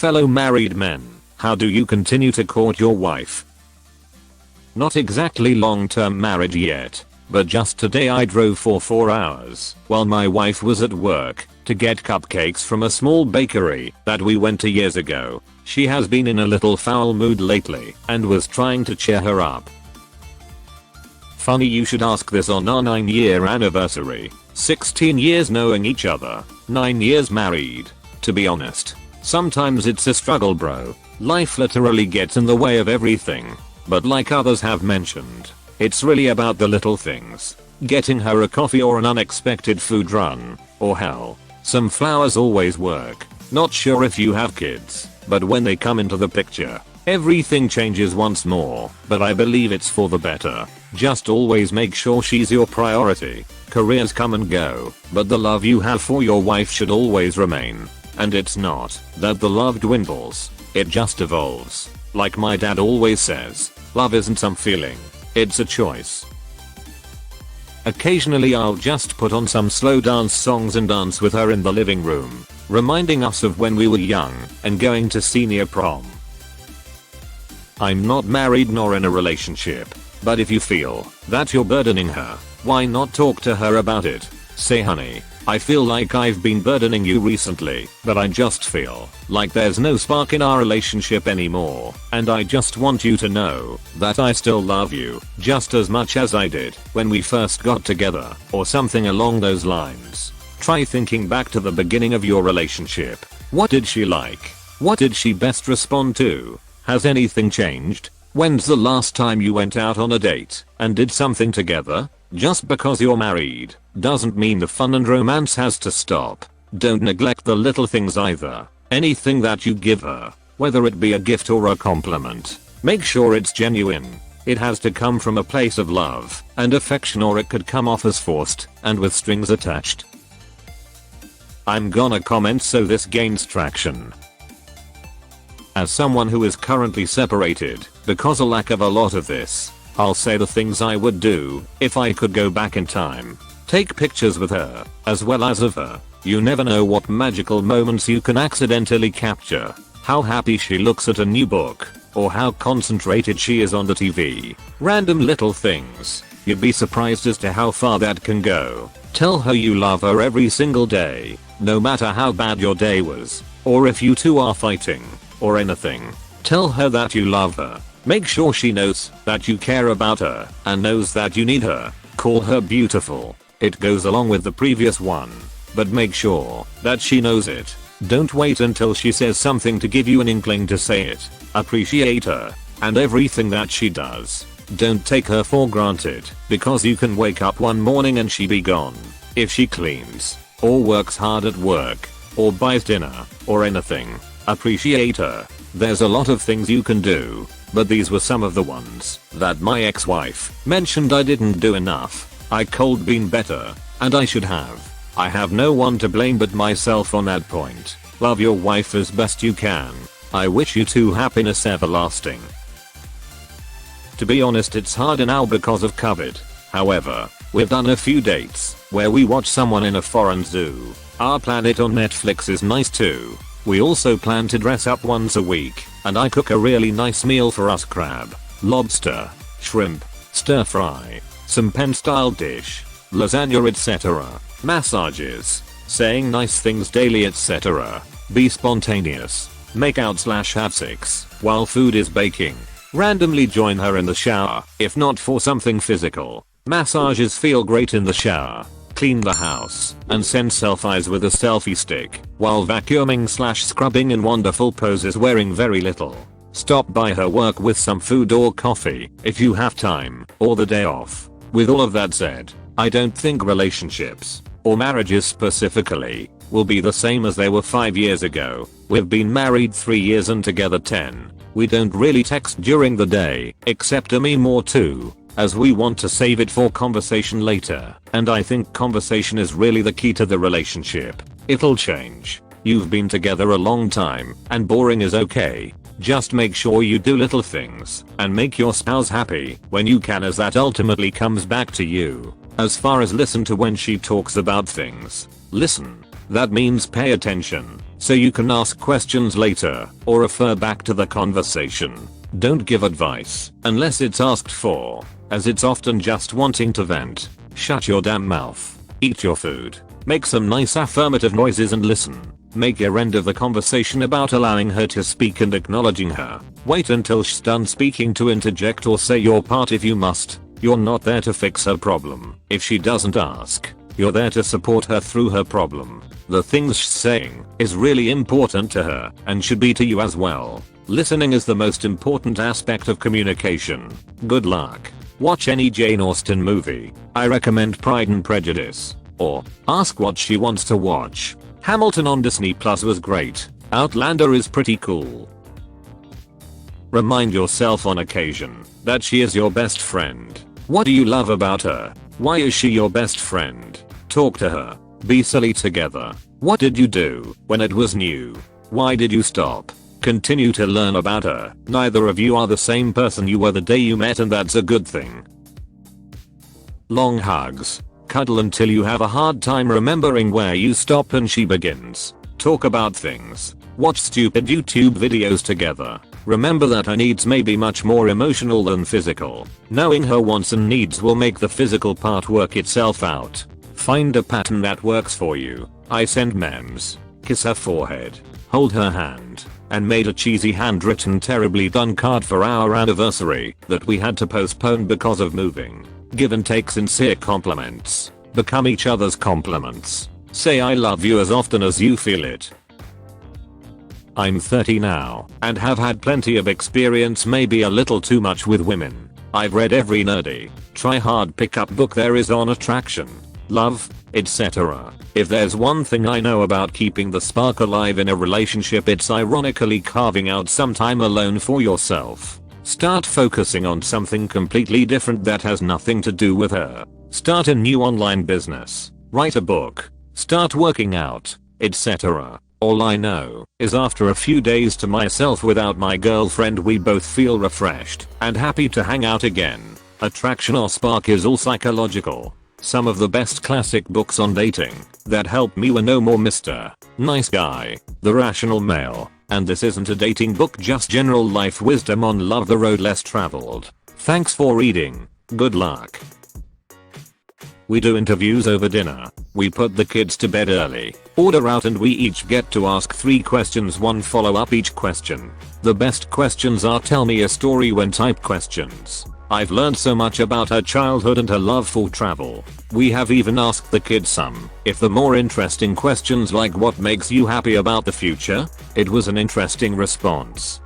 fellow married men, how do you continue to court your wife? Not exactly long-term marriage yet, but just today I drove for 4 hours while my wife was at work to get cupcakes from a small bakery that we went to years ago. She has been in a little foul mood lately and was trying to cheer her up. Funny you should ask this on our 9-year anniversary. 16 years knowing each other, 9 years married. To be honest, sometimes it's a struggle, bro. Life literally gets in the way of everything. But like others have mentioned, it's really about the little things. Getting her a coffee or an unexpected food run, or hell, some flowers always work. Not sure if you have kids, but when they come into the picture, everything changes once more, but I believe it's for the better. Just always make sure she's your priority. Careers come and go, but the love you have for your wife should always remain. And it's not that the love dwindles, it just evolves. Like my dad always says, love isn't some feeling, it's a choice. Occasionally I'll just put on some slow dance songs and dance with her in the living room, reminding us of when we were young and going to senior prom. I'm not married nor in a relationship, but if you feel that you're burdening her, why not talk to her about it? Say, honey, I feel like I've been burdening you recently, but I just feel like there's no spark in our relationship anymore, and I just want you to know that I still love you just as much as I did when we first got together, or something along those lines. Try thinking back to the beginning of your relationship. What did she like? What did she best respond to? Has anything changed? When's the last time you went out on a date and did something together? Just because you're married doesn't mean the fun and romance has to stop. Don't neglect the little things either. Anything that you give her, whether it be a gift or a compliment, make sure it's genuine. It has to come from a place of love and affection, or it could come off as forced and with strings attached. I'm gonna comment so this gains traction. As someone who is currently separated because of lack of a lot of this, I'll say the things I would do if I could go back in time. Take pictures with her, as well as of her. You never know what magical moments you can accidentally capture. How happy she looks at a new book, or how concentrated she is on the TV. Random little things. You'd be surprised as to how far that can go. Tell her you love her every single day, no matter how bad your day was, or if you two are fighting, or anything. Tell her that you love her. Make sure she knows that you care about her and knows that you need her. Call her beautiful. It goes along with the previous one, but make sure that she knows it. Don't wait until she says something to give you an inkling to say it. Appreciate her and everything that she does. Don't take her for granted, because you can wake up one morning and she be gone. If she cleans, or works hard at work, or buys dinner, or anything, appreciate her. There's a lot of things you can do, but these were some of the ones that my ex-wife mentioned I didn't do enough. I could been better, and I should have. I have no one to blame but myself on that point. Love your wife as best you can. I wish you two happiness everlasting. To be honest, it's harder now because of COVID. However, we've done a few dates where we watch someone in a foreign zoo. Our Planet on Netflix is nice too. We also plan to dress up once a week, and I cook a really nice meal for us: crab, lobster, shrimp, stir fry, some pen style dish, lasagna, etc. Massages, saying nice things daily, etc. Be spontaneous. Make out/have sex while food is baking. Randomly join her in the shower, if not for something physical. Massages feel great in the shower. Clean the house and send selfies with a selfie stick while vacuuming/scrubbing in wonderful poses, wearing very little. Stop by her work with some food or coffee if you have time, or the day off. With all of that said, I don't think relationships, or marriages specifically, will be the same as they were 5 years ago. We've been married 3 years and together 10. We don't really text during the day, except a meme or two, as we want to save it for conversation later, and I think conversation is really the key to the relationship. It'll change. You've been together a long time, and boring is okay. Just make sure you do little things, and make your spouse happy when you can, as that ultimately comes back to you. As far as listen to when she talks about things. Listen. That means pay attention. so you can ask questions later or refer back to the conversation. Don't give advice unless it's asked for, as it's often just wanting to vent. Shut your damn mouth. Eat your food. Make some nice affirmative noises and listen. Make your end of the conversation about allowing her to speak and acknowledging her. Wait until she's done speaking to interject or say your part if you must. You're not there to fix her problem. If she doesn't ask, you're there to support her through her problem. The things she's saying is really important to her and should be to you as well. Listening is the most important aspect of communication. Good luck. Watch any Jane Austen movie. I recommend Pride and Prejudice. Or ask what she wants to watch. Hamilton on Disney Plus was great. Outlander is pretty cool. Remind yourself on occasion that she is your best friend. What do you love about her? Why is she your best friend? Talk to her. Be silly together. What did you do when it was new? Why did you stop? Continue to learn about her. Neither of you are the same person you were the day you met, and that's a good thing. Long hugs. Cuddle until you have a hard time remembering where you stop and she begins. Talk about things. Watch stupid YouTube videos together. Remember that her needs may be much more emotional than physical. Knowing her wants and needs will make the physical part work itself out. Find a pattern that works for you. I send memes. Kiss her forehead. Hold her hand. And made a cheesy handwritten terribly done card for our anniversary that we had to postpone because of moving. Give and take sincere compliments. Become each other's compliments. Say I love you as often as you feel it. I'm 30 now and have had plenty of experience, maybe a little too much, with women. I've read every nerdy, try hard pickup book there is on attraction, love, etc. If there's one thing I know about keeping the spark alive in a relationship, it's ironically carving out some time alone for yourself. Start focusing on something completely different that has nothing to do with her. Start a new online business. Write a book. Start working out, etc. All I know is after a few days to myself without my girlfriend, we both feel refreshed and happy to hang out again. Attraction or spark is all psychological. Some of the best classic books on dating that helped me were No More Mr. Nice Guy, The Rational Male, and This Isn't a Dating Book, just general life wisdom on love, the road less traveled. Thanks for reading. Good luck. We do interviews over dinner. We put the kids to bed early, order out, and we each get to ask 3 questions, 1 follow up each question. The best questions are tell me a story when type questions. I've learned so much about her childhood and her love for travel. We have even asked the kids some, if the more interesting questions like what makes you happy about the future. It was an interesting response.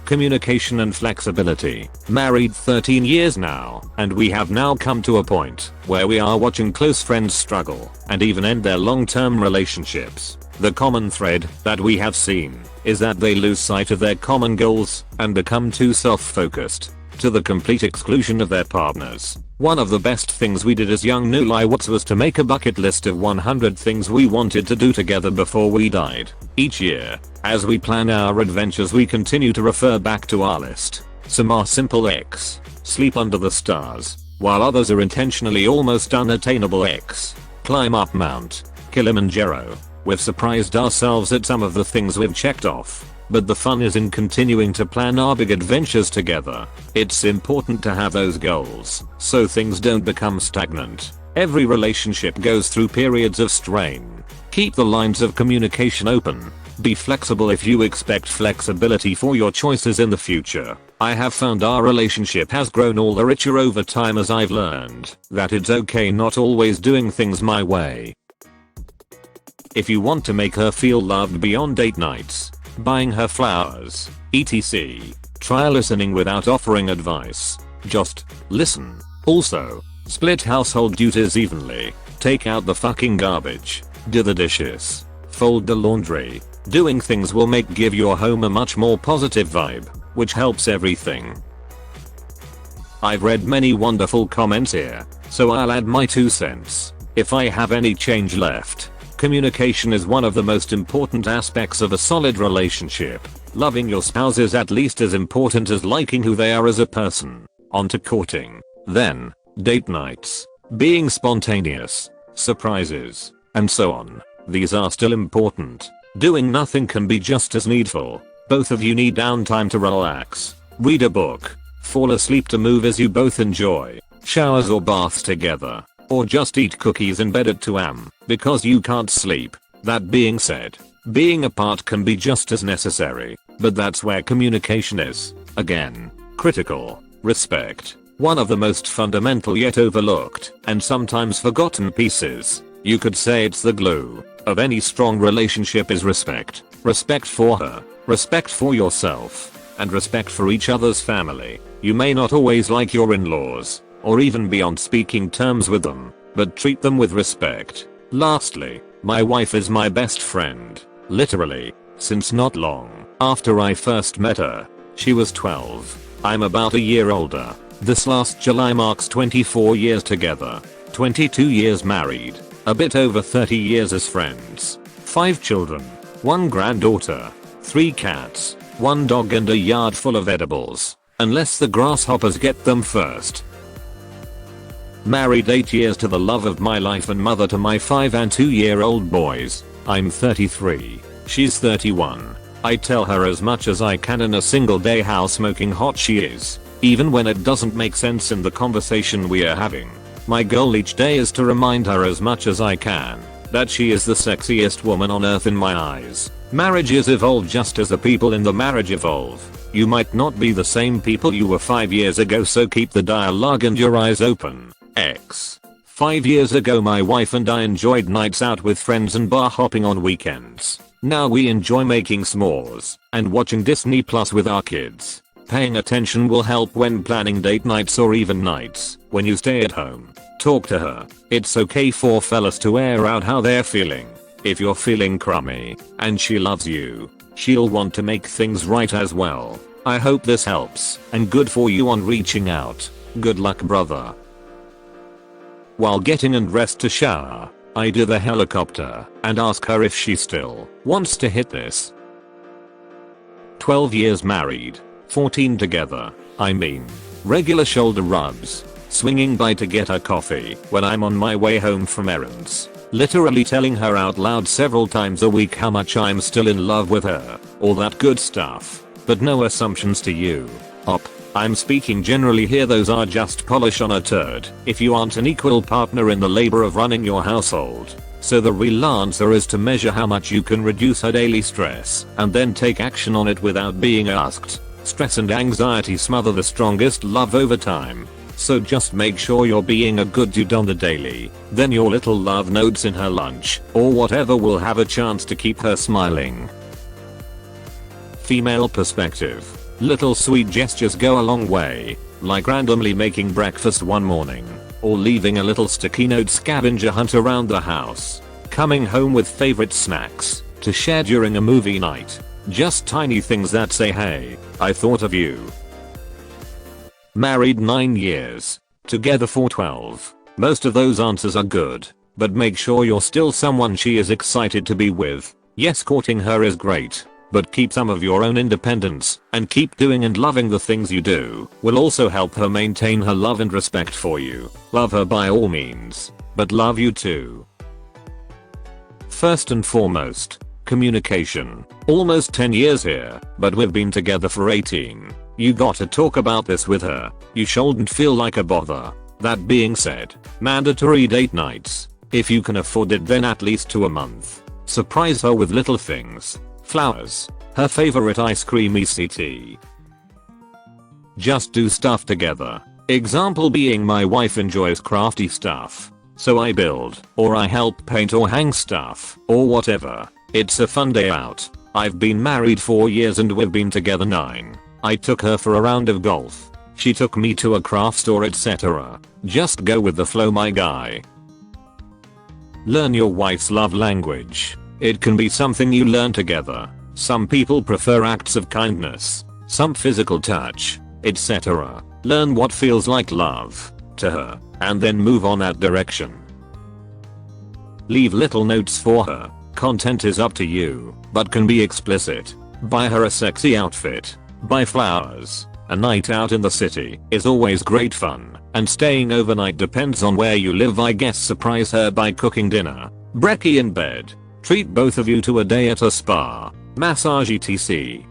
Communication and flexibility. Married 13 years now, and we have now come to a point where we are watching close friends struggle and even end their long-term relationships. The common thread that we have seen is that they lose sight of their common goals and become too self-focused, to the complete exclusion of their partners. One of the best things we did as young newlyweds was to make a bucket list of 100 things we wanted to do together before we died. Each year, as we plan our adventures, we continue to refer back to our list. Some are simple X, sleep under the stars, while others are intentionally almost unattainable X, climb up Mount Kilimanjaro. We've surprised ourselves at some of the things we've checked off. But the fun is in continuing to plan our big adventures together. It's important to have those goals so things don't become stagnant. Every relationship goes through periods of strain. Keep the lines of communication open. Be flexible if you expect flexibility for your choices in the future. I have found our relationship has grown all the richer over time as I've learned that it's okay not always doing things my way. If you want to make her feel loved beyond date nights, buying her flowers, etc., try listening without offering advice. Just listen. Also, split household duties evenly. Take out the fucking garbage. Do the dishes. Fold the laundry. Doing things will give your home a much more positive vibe, which helps everything. I've read many wonderful comments here, so I'll add my 2 cents. If I have any change left, communication is one of the most important aspects of a solid relationship. Loving your spouse is at least as important as liking who they are as a person. On to courting. Then, date nights. Being spontaneous. Surprises. And so on. These are still important. Doing nothing can be just as needful. Both of you need downtime to relax, read a book, fall asleep to movies you both enjoy, showers or baths together, or just eat cookies in bed at 2 am because you can't sleep. That being said, being apart can be just as necessary, but that's where communication is, again, critical. Respect, one of the most fundamental yet overlooked and sometimes forgotten pieces. You could say it's the glue of any strong relationship is respect. Respect for her, respect for yourself, and respect for each other's family. You may not always like your in-laws, or even be on speaking terms with them, but treat them with respect. Lastly, my wife is my best friend, literally, since not long after I first met her. She was 12. I'm about a year older. This last July marks 24 years together, 22 years married, a bit over 30 years as friends, 5 children, 1 granddaughter, 3 cats, 1 dog and a yard full of edibles, unless the grasshoppers get them first. Married 8 years to the love of my life and mother to my 5 and 2-year-old boys. I'm 33. She's 31. I tell her as much as I can in a single day how smoking hot she is, even when it doesn't make sense in the conversation we are having. My goal each day is to remind her as much as I can that she is the sexiest woman on earth in my eyes. Marriages evolve just as the people in the marriage evolve. You might not be the same people you were 5 years ago, so keep the dialogue and your eyes open. 5 years ago my wife and I enjoyed nights out with friends and bar hopping on weekends. Now we enjoy making s'mores and watching Disney Plus with our kids. Paying attention will help when planning date nights or even nights when you stay at home. Talk to her. It's okay for fellas to air out how they're feeling. If you're feeling crummy and she loves you, she'll want to make things right as well. I hope this helps, and good for you on reaching out. Good luck, brother. While getting undressed to shower, I do the helicopter and ask her if she still wants to hit this. 12 years married, 14 together. I mean, regular shoulder rubs, swinging by to get her coffee when I'm on my way home from errands, literally telling her out loud several times a week how much I'm still in love with her, all that good stuff. But no assumptions to you. I'm speaking generally here, those are just polish on a turd if you aren't an equal partner in the labor of running your household. So the real answer is to measure how much you can reduce her daily stress and then take action on it without being asked. Stress and anxiety smother the strongest love over time. So just make sure you're being a good dude on the daily. Then your little love notes in her lunch or whatever will have a chance to keep her smiling. Female perspective. Little sweet gestures go a long way, like randomly making breakfast one morning, or leaving a little sticky note scavenger hunt around the house, coming home with favorite snacks to share during a movie night. Just tiny things that say, hey, I thought of you. Married 9 years, together for 12. Most of those answers are good, but make sure you're still someone she is excited to be with. Yes, courting her is great, but keep some of your own independence and keep doing and loving the things you do will also help her maintain her love and respect for you. Love her by all means, but love you too. First and foremost, communication. Almost 10 years here, but we've been together for 18. You gotta talk about this with her. You shouldn't feel like a bother. That being said, mandatory date nights. If you can afford it, then at least 2 a month. Surprise her with little things. Flowers, her favorite ice cream ECT. Just do stuff together. Example being my wife enjoys crafty stuff, so I build, or I help paint or hang stuff, or whatever. It's a fun day out. I've been married 4 years and we've been together 9. I took her for a round of golf. She took me to a craft store, etc. Just go with the flow, my guy. Learn your wife's love language. It can be something you learn together. Some people prefer acts of kindness, some physical touch, etc. Learn what feels like love to her, and then move on that direction. Leave little notes for her. Content is up to you, but can be explicit. Buy her a sexy outfit. Buy flowers. A night out in the city is always great fun, and staying overnight depends on where you live, I guess. Surprise her by cooking dinner. Brekkie in bed. Treat both of you to a day at a spa, massage etc.